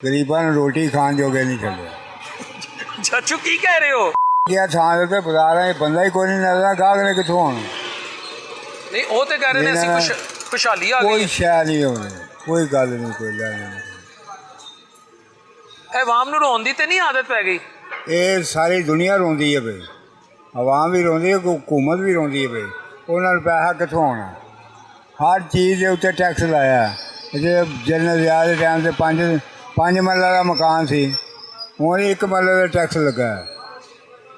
गरीबों ने रोटी खान जोगे नहीं चले। चाचू की कह रहे हो? क्या थान ते बाजार है बंदा ही कोई नहीं नजर गाहक ने कितों आना। नहीं वो तो कह रहे ने ਅਸੀਂ खुशहाली आ कोई गई शय नहीं होने कोई गल नहीं कोई लेने नहीं। अवाम ਨੂੰ ਰੋਣ ਦੀ ਤੇ ਨਹੀਂ ਆਦਤ ਪੈ ਗਈ? ਇਹ ਸਾਰੀ ਦੁਨੀਆ ਰੋਂਦੀ ਹੈ ਬਈ, ਆਵਾਮ ਵੀ ਰੋਂਦੀ ਹੈ, ਹਕੂਮਤ ਵੀ ਰੋਂਦੀ ਹੈ ਬਈ। ਉਹਨਾਂ ਨੂੰ ਪੈਸਾ ਕਿੱਥੋਂ ਆਉਣਾ? ਹਰ ਚੀਜ਼ ਦੇ ਉੱਤੇ ਟੈਕਸ ਲਾਇਆ। ਜੇ ਜਨਰਲ ਜ਼ਿਆਦਾ ਦੇ ਟਾਈਮ ਤੇ ਪੰਜ ਮਰਲਾ ਦਾ ਮਕਾਨ ਸੀ, ਹੁਣ ਇੱਕ ਮਰਲੇ ਦਾ ਟੈਕਸ ਲੱਗਾ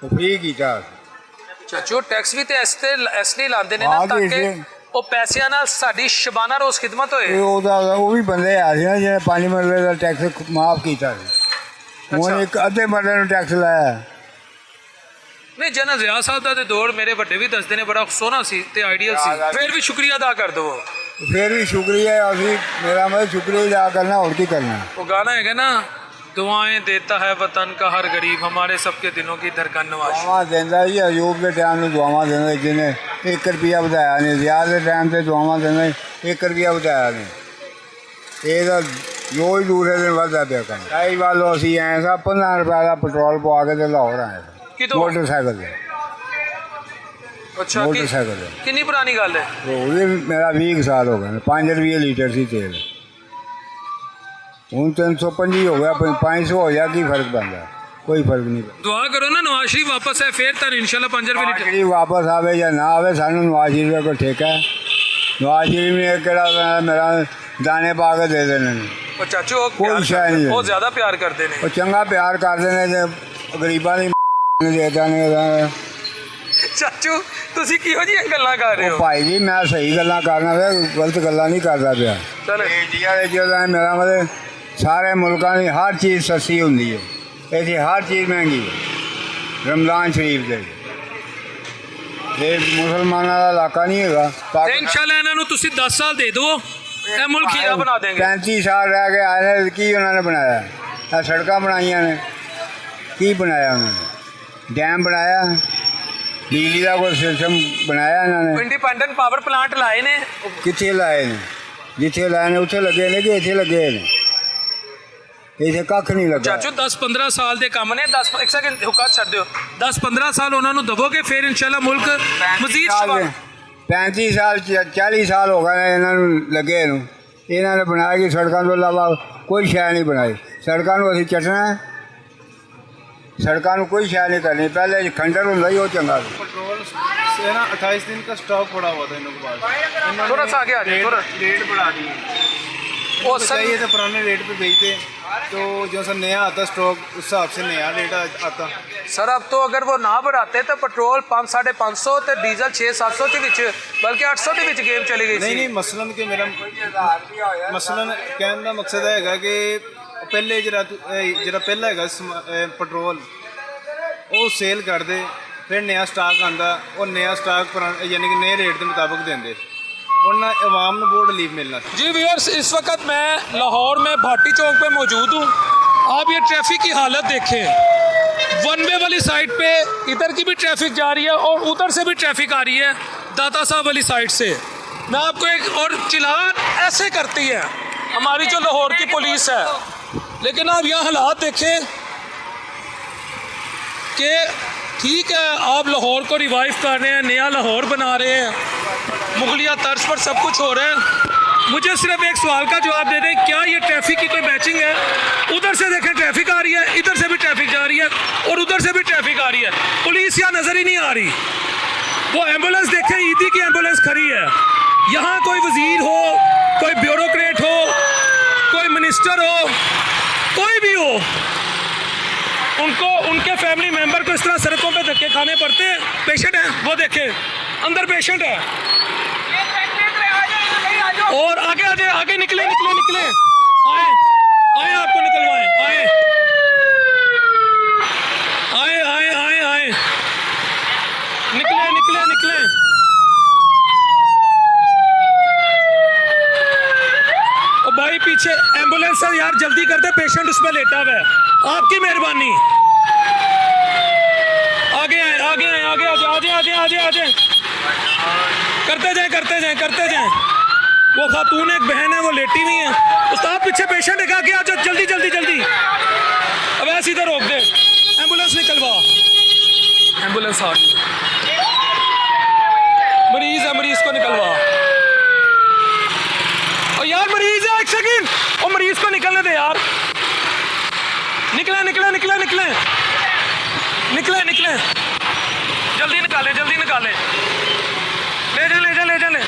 ਉਹ ਫ੍ਰੀ ਕੀਤਾ। ਚਾਚੂ ਟੈਕਸ ਵੀ ਤੇ ਇਸ ਲਈ ਲਾਉਂਦੇ ਨੇ ਨਾ ਤਾਂ ਕਿ ਉਹ ਪੈਸਿਆਂ ਨਾਲ ਸਾਡੀ ਸ਼ਬਾਨਾ ਰੋਜ਼ ਖਿਦਮਤ ਹੋਏ। ਉਹ ਵੀ ਬੰਦੇ ਆ ਸੀ ਨਾ ਜਿਹਨੇ 5 ਮਰਲੇ ਦਾ ਟੈਕਸ ਮਾਫ ਕੀਤਾ ਸੀ, ਹੁਣ ਇੱਕ ਅੱਧੇ ਮਰਲੇ ਨੂੰ ਟੈਕਸ ਲਾਇਆ। ਨਹੀਂ ਜਨਰਲ ਜ਼ਿਆ ਸਾਹਿਬ ਦਾ ਤੇ ਦੌਰ ਮੇਰੇ ਵੱਡੇ ਵੀ ਦੱਸਦੇ ਨੇ ਬੜਾ ਸੋਹਣਾ ਸੀ ਤੇ ਆਈਡੀਅਲ ਸੀ। ਫਿਰ ਵੀ ਸ਼ੁਕਰੀਆ ਅਦਾ ਕਰ ਦਵੋ। फिर भी शुक्रिया अभी मेरा मतलब शुक्रिया अदा करना और की करना। वो गाना है ना, दुआएं देता है वतन का हर गरीब, हमारे सबके दिलों की धड़कन नवाज। दुआवां देंदा जी अयूब के टाइम में दुआवां देंदा, जिन्हें 1 रुपया ਵਧਾਇਆ नहीं। ज़ियाद के टाइम से दुआवां देंदा 1 रुपया ਵਧਾਇਆ नहीं। ये तो रोज़ दूसरे दिन बढ़ता पिया काम। कई वालों असी आए सा 15 रुपये का पेट्रोल पवा के ते लाहौर आए मोटरसाइकिल से। अच्छा मोटरसाइकिल कितनी पुरानी गल है? वो मेरा 20 साल हो गए। 5 रुपये लीटर सी तेल, हूँ 350 हो गया, 500 हो गया। की फर्क बनता? कोई फर्क नहीं। दुआ करो ना नवाज शरीफ वापस है, फिर तो इंशाल्लाह 5 रुपये लीटर शरीफ वापस आवे या ना आवे, सानू नवाज शरीफ को ठेका है। नवाज शरीफ ने केड़ा मेरा दाने पा के दे देने। चाचू कोई शायद नहीं, बहुत ज़्यादा प्यार करते हैं। चंगा प्यार करते हैं, गरीबों की देता नहीं। ਚਾਚੂ ਤੁਸੀਂ ਕਿਹੋ ਜਿਹੀਆਂ ਗੱਲਾਂ ਕਰ ਰਹੇ ਹੋ? ਭਾਈ ਜੀ ਮੈਂ ਸਹੀ ਗੱਲਾਂ ਕਰਨਾ ਵੇ, ਗਲਤ ਗੱਲਾਂ ਨਹੀਂ ਕਰਦਾ ਪਿਆ। ਚਲ ਇੰਡੀਆ ਦੇ ਜਦੋਂ ਮੇਰਾ ਮਤਲਬ ਸਾਰੇ ਮੁਲਕਾਂ ਦੀ ਹਰ ਚੀਜ਼ ਸਸਤੀ ਹੁੰਦੀ ਹੈ, ਇੱਥੇ ਹਰ ਚੀਜ਼ ਮਹਿੰਗੀ ਹੈ। ਰਮਜ਼ਾਨ ਸ਼ਰੀਫ ਦੇ ਇਹ ਮੁਸਲਮਾਨਾਂ ਦਾ ਇਲਾਕਾ ਨਹੀਂ ਹੈਗਾ। ਇਨਸ਼ਾਅੱਲਾ ਇਹਨਾਂ ਨੂੰ ਤੁਸੀਂ 10 ਸਾਲ ਦੇ ਦਿਓ, ਇਹ ਮੁਲਕ ਹੀਰਾ ਬਣਾ ਦੇਂਗੇ। 35 ਸਾਲ ਰਹਿ ਕੇ ਆਏ ਨੇ, ਕੀ ਉਹਨਾਂ ਨੇ ਬਣਾਇਆ? ਇਹ ਸੜਕਾਂ ਬਣਾਈਆਂ ਨੇ, ਕੀ ਬਣਾਇਆ ਉਹਨਾਂ ਨੇ? ਡੈਮ ਬਣਾਇਆ, ਬਿਜਲੀ ਦਾ ਕੋਈ ਸਿਸਟਮ ਬਣਾਇਆ ਇਹਨਾਂ ਨੇ? ਇੰਡੀਪੈਂਡੈਂਟ ਪਾਵਰ ਪਲਾਂਟ ਲਾਏ ਨੇ। ਕਿੱਥੇ ਲਾਏ ਨੇ? ਜਿੱਥੇ ਲਾਏ ਨੇ ਉੱਥੇ ਲੱਗੇ ਨੇ ਕਿ ਇੱਥੇ ਲੱਗੇ ਨੇ? ਇੱਥੇ ਕੱਖ ਨਹੀਂ ਲੱਗਾ। ਚਾਚੂ 10-15 ਸਾਲ ਦੇ ਕੰਮ ਨੇ। 10 ਇੱਕ ਸੈਕਿੰਡ ਹੁਕਾ ਛੱਡ ਦਿਓ। 10-15 ਸਾਲ ਉਹਨਾਂ ਨੂੰ ਦਵੋਗੇ, ਫਿਰ ਇਨਸ਼ਾਅੱਲਾ ਮੁਲਕ ਮਜ਼ੀਦ 35 ਸਾਲ 40 ਸਾਲ ਹੋ ਗਏ ਇਹਨਾਂ ਨੂੰ ਲੱਗੇ ਨੂੰ। ਇਹਨਾਂ ਨੇ ਬਣਾਇਆ ਕਿ ਸੜਕਾਂ ਤੋਂ ਇਲਾਵਾ ਕੋਈ ਸ਼ੈ ਨਹੀਂ ਬਣਾਈ। ਸੜਕਾਂ ਨੂੰ ਅਸੀਂ ਚੱਟਣਾ, सड़कों को कोई शायद नहीं करनी। पहले खंडर होता ही वो चंगा। पेट्रोल से ना 28 दिन का स्टॉक पड़ा हुआ था इन लोगों के पास। थोड़ा सा आगे आ जाइए, थोड़ा रेट बढ़ा दिए। वो चाहिए तो पुराने रेट पे बेचते, तो जो सर नया आता स्टॉक उस हिसाब से नया रेट आता। सर अब तो अगर वो ना बढ़ाते तो पेट्रोल 500-550 तो डीजल 600-700 के विच, बल्कि 800 के विच गेम चली गई। नहीं मसलन के मेरा मसलन कहने का मकसद है कि पहले जरा पहला है पेट्रोल वो सेल कर दे, फिर नया स्टाक आता और नया स्टाक यानी कि नए रेट के मुताबिक देंगे, वरना अवाम को बहुत रिलीफ मिलना। जी व्यूअर्स, इस वक्त मैं लाहौर में भाटी चौक पे मौजूद हूँ। आप ये ट्रैफिक की हालत देखें। वन वे वाली साइड पे इधर की भी ट्रैफिक जा रही है और उधर से भी ट्रैफिक आ रही है दाता साहब वाली साइड से। मैं आपको एक और चिलान ऐसे करती है हमारी जो लाहौर की पुलिस है, लेकिन आप यहाँ हालात देखें कि ठीक है आप लाहौर को रिवाइव कर रहे हैं, नया लाहौर बना रहे हैं, मुगलिया तर्ज पर सब कुछ हो रहा है। मुझे सिर्फ एक सवाल का जवाब दे दें, क्या ये ट्रैफिक की कोई मैचिंग है? उधर से देखें ट्रैफिक आ रही है, इधर से भी ट्रैफिक जा रही है और उधर से भी ट्रैफिक आ रही है। पुलिस यहाँ नज़र ही नहीं आ रही। वो एम्बुलेंस देखें, ईदी की एम्बुलेंस खड़ी है। यहाँ कोई वजीर हो, कोई ब्यूरोक्रेट हो, कोई मिनिस्टर हो, कोई भी हो, उनको उनके फैमिली मेंबर को इस तरह सड़कों पे धक्के खाने पड़ते हैं। पेशेंट है, वो देखें अंदर पेशेंट है। और आगे आगे आगे निकले निकले निकले, आए आए आपको निकलवाएं, आए आए आए आए आए निकले निकले निकले। ओ भाई पीछे एम्बुलेंस है यार, जल्दी कर दे, पेशेंट उसमें लेटा हुआ है, आपकी मेहरबानी। आगे आए आगे आए आगे आगे आगे आगे आगे आगे करते जाए करते जाए करते जाए। वो खातून एक बहन है, वो लेटी हुई है। उस्ताद पीछे पेशेंट है, क्या अच्छा जल्दी जल्दी जल्दी, अब ऐसे इधर रोक दे, एम्बुलेंस निकलवा, एम्बुलेंस आ रही है, मरीज है, मरीज को निकलवा। और यार मरीज है, एक सेकंड, और मरीज को निकलने दे यार, निकले निकले निकले निकले निकले निकले, जल्दी निकाले जल्दी निकाले, ले जा ले जा ले जा ले।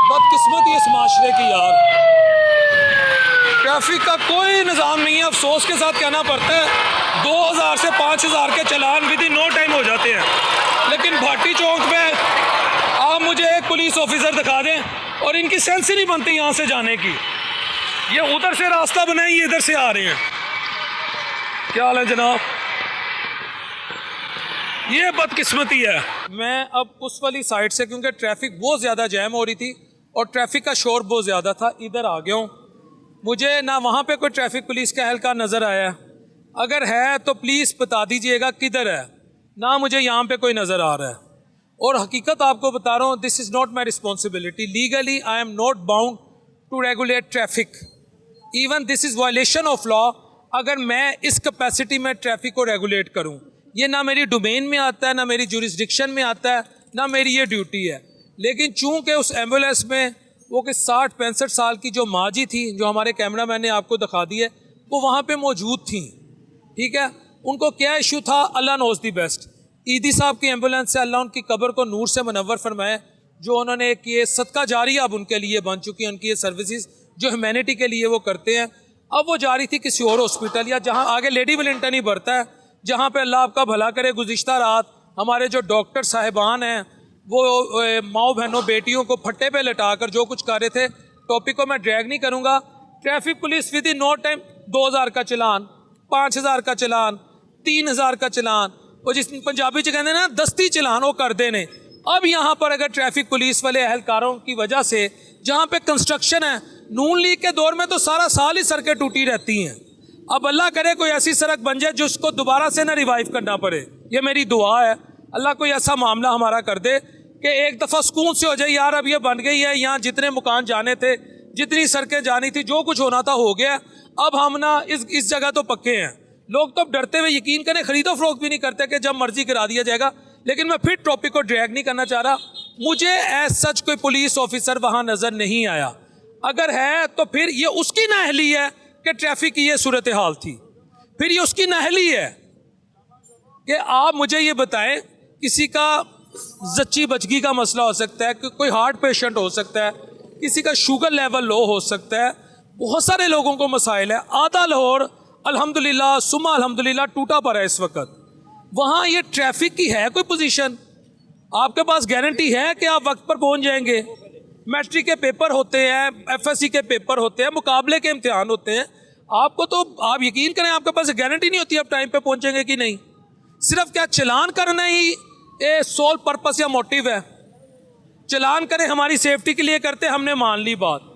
बदकिस्मत ये इस माशरे की यार, ट्रैफिक का कोई निज़ाम नहीं है। अफसोस के साथ कहना पड़ता है 2000 से 5000 के चलान विद इन नो टाइम हो जाते हैं, लेकिन भाटी चौक पे आप मुझे एक पुलिस ऑफिसर दिखा दें और इनकी सेंस ही नहीं बनती यहाँ से जाने की, ये उधर से रास्ता बनाए, ये इधर से आ रहे हैं। क्या हाल है जनाब? ये बदकिस्मती है। मैं अब उस वाली साइड से, क्योंकि ट्रैफिक बहुत ज़्यादा जैम हो रही थी और ट्रैफिक का शोर बहुत ज़्यादा था, इधर आ गया हूँ। मुझे ना वहाँ पे कोई ट्रैफिक पुलिस का एहलकार नज़र आया, अगर है तो प्लीज़ बता दीजिएगा किधर है, ना मुझे यहाँ पे कोई नज़र आ रहा है। और हकीकत आपको बता रहा हूँ, this is not my responsibility, legally I am not bound to regulate traffic, even this is violation of law अगर मैं इस कैपेसिटी में ट्रैफिक को रेगुलेट करूँ। ये ना मेरी डोमेन में आता है, ना मेरी जुरिस्डिक्शन में आता है, ना मेरी ये ड्यूटी है। लेकिन चूंकि उस एम्बुलेंस में वो कि 60-65 साल की जो माँ जी थी, जो हमारे कैमरा मैन ने आपको दिखा दी है, वो वहाँ पे मौजूद थी, ठीक है। उनको क्या इशू था, अल्लाह नोज़ दी बेस्ट। ईदी साहब की एम्बुलेंस से अल्लाह उनकी कब्र को नूर से मुनव्वर फरमाए, जो उन्होंने किए सदका जारी अब उनके लिए बन चुकी है, उनकी ये सर्विसेज जो ह्यूमैनिटी के लिए वो करते हैं। अब वो जा रही थी किसी और हॉस्पिटल या जहाँ आगे लेडी विलिंगटन ही बढ़ता है, जहाँ पे अल्लाह आपका भला करे। गुज़िश्ता रात हमारे जो डॉक्टर साहिबान हैं वो माओ बहनों बेटियों को फट्टे पे लटाकर जो कुछ कर रहे थे, टॉपिक को मैं ड्रैग नहीं करूँगा। Traffic police within no time 2000 का चलान, 5000 का चलान, 3000 का चलान, वो जिस पंजाबी च कहते हैं ना दस्ती चलान, वो कर देने। अब यहाँ पर अगर ट्रैफिक पुलिस वाले एहलकारों की वजह से, जहाँ पे कंस्ट्रक्शन है, नून लीग के दौर में तो सारा साल ही सड़कें टूटी रहती हैं, अब अल्लाह करे कोई ऐसी सड़क बन जाए जिसको दोबारा से ना रिवाइव करना पड़े। ये मेरी दुआ है, अल्लाह कोई ऐसा मामला हमारा कर दे कि एक दफ़ा सुकून से हो जाए, यार अब ये बन गई है, यहाँ जितने मकान जाने थे, जितनी सड़कें जानी थी, जो कुछ होना था हो गया, अब हम ना इस जगह तो पक्के हैं। लोग तो अब डरते हुए, यकीन करें, खरीदो फरोख्त भी नहीं करते कि जब मर्जी करा दिया जाएगा। लेकिन मैं फिर टॉपिक को ड्रैग नहीं करना चाह रहा, मुझे एज सच कोई पुलिस ऑफिसर वहाँ नज़र नहीं आया। अगर है तो फिर ये उसकी नाअहली है कि ट्रैफिक की ये सूरत हाल थी, फिर ये उसकी नाअहली है कि आप मुझे ये बताएं, किसी का जच्ची बचगी का मसला हो सकता है, कोई हार्ट पेशेंट हो सकता है, किसी का शुगर लेवल लो हो सकता है, बहुत सारे लोगों को मसाइल है। आधा लाहौर अल्हम्दुलिल्लाह सुम्मा अल्हम्दुलिल्लाह टूटा पड़ा है इस वक्त। वहाँ ये ट्रैफिक की है कोई पोजीशन? आपके पास गारंटी है कि आप वक्त पर पहुँच जाएंगे? मैट्रिक के पेपर होते हैं, एफएससी के पेपर होते हैं, मुकाबले के इम्तिहान होते हैं, आपको तो आप यकीन करें आपके पास गारंटी नहीं होती आप टाइम पे पहुंचेंगे कि नहीं। सिर्फ क्या चलान करना ही ए सोल पर्पस या मोटिव है? चलान करें हमारी सेफ्टी के लिए करते, हमने मान ली बात।